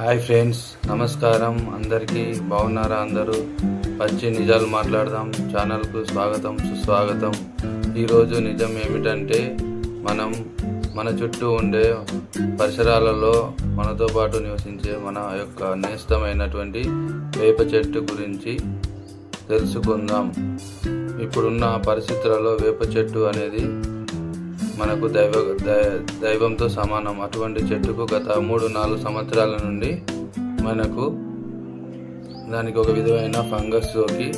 Hi friends, నమస్కారం. అందరికీ బాగున్నారా? అందరూ వచ్చి నిజాలు మాట్లాడదాం ఛానల్కు స్వాగతం, సుస్వాగతం. ఈరోజు నిజం ఏమిటంటే, మన చుట్టూ ఉండే పరిసరాలలో మనతో పాటు నివసించే మన యొక్క నేస్తమైనటువంటి వేప చెట్టు గురించి తెలుసుకుందాం. ఇప్పుడున్న పరిస్థితులలో వేప చెట్టు అనేది మనకు దైవంతో సమానం. అటువంటి చెట్టుకు గత 3-4 సంవత్సరాల నుండి మనకు దానికి ఒక విధమైన ఫంగస్ సోకి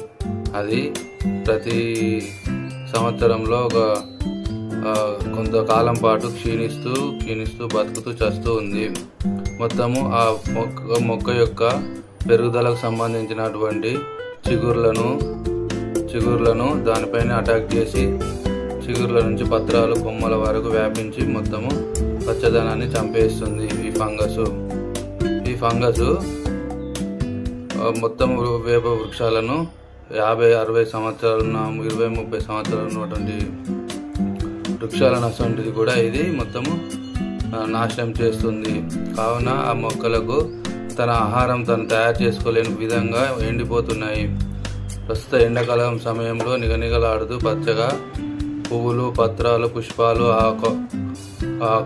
అది ప్రతి సంవత్సరంలో ఒక కొంతకాలం పాటు క్షీణిస్తూ బతుకుతూ చస్తూ ఉంది. మొత్తము ఆ మొక్క యొక్క పెరుగుదలకు సంబంధించినటువంటి చిగుర్లను దానిపైన అటాక్ చేసి చిగుర్ల నుంచి పత్రాలు కొమ్మల వరకు వ్యాపించి మొత్తము పచ్చదనాన్ని చంపేస్తుంది ఈ ఫంగస్ మొత్తం వేప వృక్షాలను 50-60 సంవత్సరాలు 20-30 సంవత్సరాలు ఉన్నటువంటి వృక్షాలను అసంటిది కూడా ఇది మొత్తము నాశనం చేస్తుంది. కావున ఆ మొక్కలకు తన ఆహారం తను తయారు చేసుకోలేని విధంగా ఎండిపోతున్నాయి. ప్రస్తుత ఎండాకాలం సమయంలో నిగనిగలాడుతూ పచ్చగా పువ్వులు, పత్రాలు, పుష్పాలు,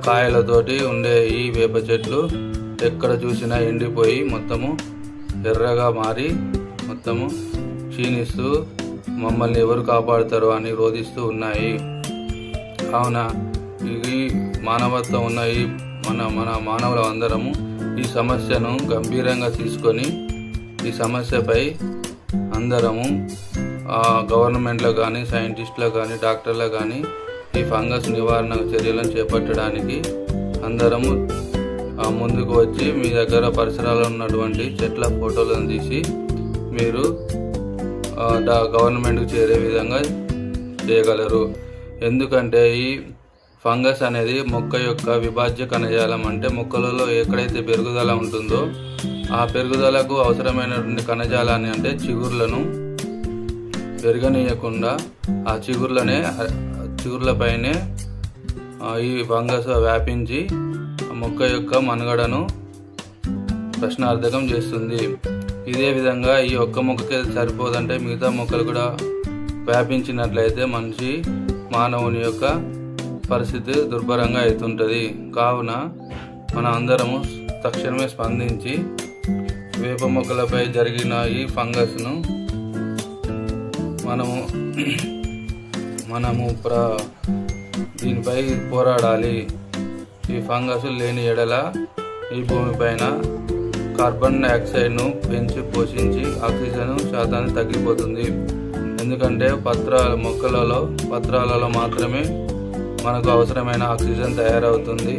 కాయలతోటి ఉండే ఈ వేప చెట్లు ఎక్కడ చూసినా ఎండిపోయి మొత్తము ఎర్రగా మారి మొత్తము క్షీణిస్తూ మమ్మల్ని ఎవరు కాపాడుతారో అని రోధిస్తూ ఉన్నాయి. కావున ఈ మానవత్వం ఉన్న మన మానవుల అందరము ఈ సమస్యను గంభీరంగా తీసుకొని ఈ సమస్యపై అందరము గవర్నమెంట్లో కానీ, సైంటిస్టులకు కానీ, డాక్టర్లకు కానీ ఈ ఫంగస్ నివారణ చర్యలను చేపట్టడానికి అందరము ముందుకు వచ్చి మీ దగ్గర పరిసరాల్లో ఉన్నటువంటి చెట్ల ఫోటోలను తీసి మీరు గవర్నమెంట్కి చేరే విధంగా చేయగలరు. ఎందుకంటే ఈ ఫంగస్ అనేది మొక్క యొక్క విభాజ్య కణజాలం. అంటే మొక్కలలో ఎక్కడైతే పెరుగుదల ఉంటుందో ఆ పెరుగుదలకు అవసరమైనటువంటి కణజాలాన్ని, అంటే చిగుర్లను పెరగనీయకుండా ఆ చిగుర్లపైనే ఈ ఫంగస్ వ్యాపించి మొక్క యొక్క మనుగడను ప్రశ్నార్థకం చేస్తుంది. ఇదే విధంగా ఈ ఒక్క మొక్కకే సరిపోదంటే మిగతా మొక్కలు కూడా వ్యాపించినట్లయితే మానవుని యొక్క పరిస్థితి దుర్భరంగా అవుతుంటుంది. కావున మన అందరము తక్షణమే స్పందించి వేప మొక్కలపై జరిగిన ఈ ఫంగస్ను మనము దీనిపై పోరాడాలి. ఈ ఫంగస్ లేని ఎడల ఈ భూమిపైన కార్బన్ డైఆక్సైడ్ను పెంచి పోషించి ఆక్సిజన్ శాతాన్ని తగ్గిపోతుంది. ఎందుకంటే పత్రాలలో మాత్రమే మనకు అవసరమైన ఆక్సిజన్ తయారవుతుంది,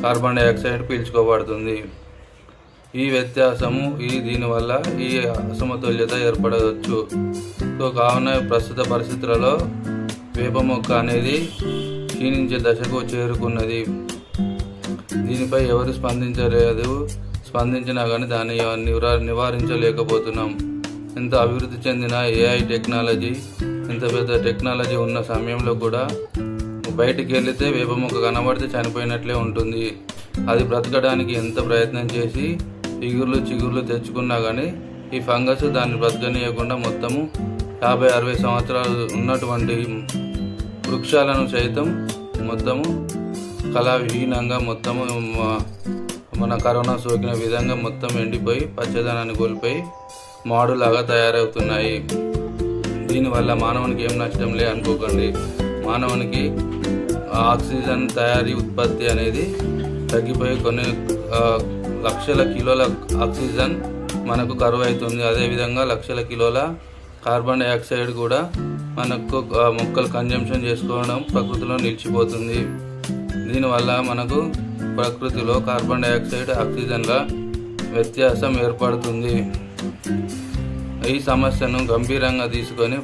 కార్బన్ డైఆక్సైడ్ పీల్చుకోబడుతుంది. ఈ వ్యత్యాసము దీనివల్ల ఈ అసమతుల్యత ఏర్పడవచ్చు. కావున ప్రస్తుత పరిస్థితులలో వేప మొక్క అనేది క్షీణించే దశకు చేరుకున్నది. దీనిపై ఎవరు స్పందించినా కానీ దాన్ని నివారించలేకపోతున్నాం. ఇంత అభివృద్ధి చెందిన AI టెక్నాలజీ, ఇంత పెద్ద టెక్నాలజీ ఉన్న సమయంలో కూడా బయటికి వెళితే వేప మొక్క కనబడితే చనిపోయినట్లే ఉంటుంది. అది బ్రతకడానికి ఎంత ప్రయత్నం చేసి చిగుర్లు తెచ్చుకున్నా కానీ ఈ ఫంగస్ దాన్ని బ్రతకనీయకుండా మొత్తము 50-60 సంవత్సరాలు ఉన్నటువంటి వృక్షాలను సైతం మొత్తము కళావిహీనంగా మొత్తము మన కరోనా సోకిన విధంగా మొత్తం ఎండిపోయి పచ్చదనాన్ని కోల్పోయి మాడులాగా తయారవుతున్నాయి. దీనివల్ల మానవునికి ఏం నష్టం లే అనుకోకండి. మానవునికి ఆక్సిజన్ తయారీ ఉత్పత్తి అనేది తగ్గిపోయి కొన్ని లక్షల కిలోల ఆక్సిజన్ మనకు కరువు అవుతుంది. అదేవిధంగా లక్షల కిలోల కార్బన్ డైఆక్సైడ్ కూడా మనకు మొక్కలు కన్జంప్షన్ చేసుకోవడం ప్రకృతిలో నిలిచిపోతుంది. దీనివల్ల మనకు ప్రకృతిలో కార్బన్ డైఆక్సైడ్, ఆక్సిజన్ల వ్యత్యాసం ఏర్పడుతుంది. ఈ సమస్యను గంభీరంగా తీసుకొని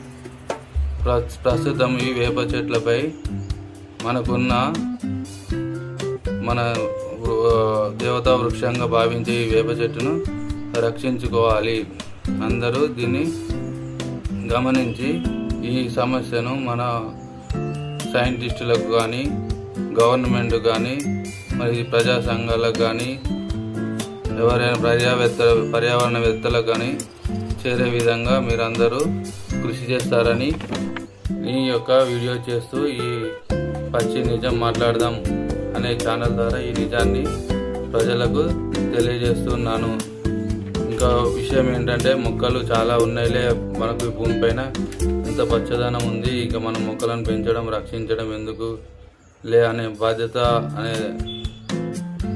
ప్రస్తుతం ఈ వేప చెట్లపై మనకున్న మన దేవతా వృక్షంగా భావించే ఈ వేప చెట్టును రక్షించుకోవాలి. అందరూ దీన్ని గమనించి ఈ సమస్యను మన సైంటిస్టులకు కానీ, గవర్నమెంట్ కానీ, మరి ప్రజా సంఘాలకు కానీ ఎవరైనా పర్యావరణవేత్తలకు కానీ చేరే విధంగా మీరందరూ కృషి చేస్తారని ఈ యొక్క వీడియో చేస్తూ ఈ పచ్చి నిజం మాట్లాడదాం అనే ఛానల్ ద్వారా ఈ నిజాన్ని ప్రజలకు తెలియజేస్తున్నాను. ఇంకా విషయం ఏంటంటే మొక్కలు చాలా ఉన్నాయిలే, మనకు ఈ భూమిపైన ఎంత పచ్చదనం ఉంది, ఇక మనం మొక్కలను పెంచడం రక్షించడం ఎందుకు లే అనే బాధ్యత అనే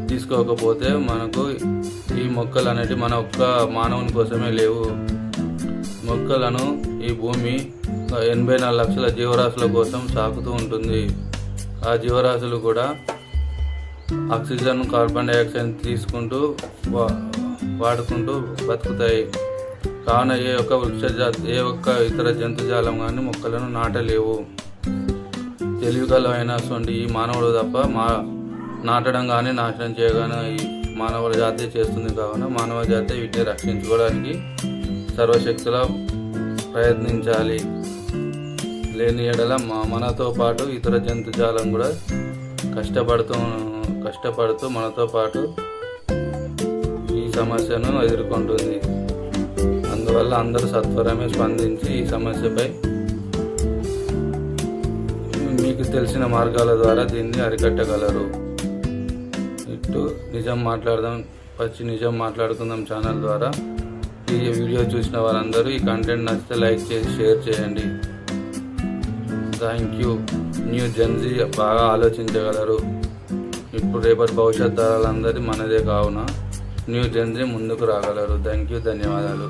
తీసుకోకపోతే మనకు ఈ మొక్కలు అనేవి మన ఒక్క మానవుని కోసమే లేవు. మొక్కలను ఈ భూమి 84 లక్షల జీవరాశుల కోసం సాకుతూ ఉంటుంది. ఆ జీవరాశులు కూడా ఆక్సిజన్, కార్బన్ డైఆక్సైడ్ తీసుకుంటూ వాడుకుంటూ బతుకుతాయి. కావున ఏ ఒక్క ఇతర జంతుజాలం కానీ మొక్కలను నాటలేవు. తెలివిగలమైన ఈ మానవుడు తప్ప నాటడం కానీ నాశనం చేయగానే ఈ మానవ జాతి చేస్తుంది. కావున మానవ జాతి వీటిని రక్షించుకోవడానికి సర్వశక్తులా ప్రయత్నించాలి. లేని ఎడల మనతో పాటు ఇతర జంతుజాలం కూడా కష్టపడుతూ మనతో పాటు ఈ సమస్యను ఎదుర్కొంటుంది. అందువల్ల అందరూ సత్వరమే స్పందించి ఈ సమస్యపై మీకు తెలిసిన మార్గాల ద్వారా దీన్ని అరికట్టగలరు. ఇటు నిజం మాట్లాడదాం, పచ్చి నిజం మాట్లాడుకుందాం ఛానల్ ద్వారా ఈ వీడియో చూసిన వారందరూ ఈ కంటెంట్ నచ్చితే లైక్ చేసి షేర్ చేయండి. Thank you. న్యూ జెన్జీ బాగా ఆలోచించగలరు. ఇప్పుడు రేపటి భవిష్యత్ తరాలందరి మనదే కావున న్యూ జెన్జీ ముందుకు రాగలరు. Thank you. ధన్యవాదాలు.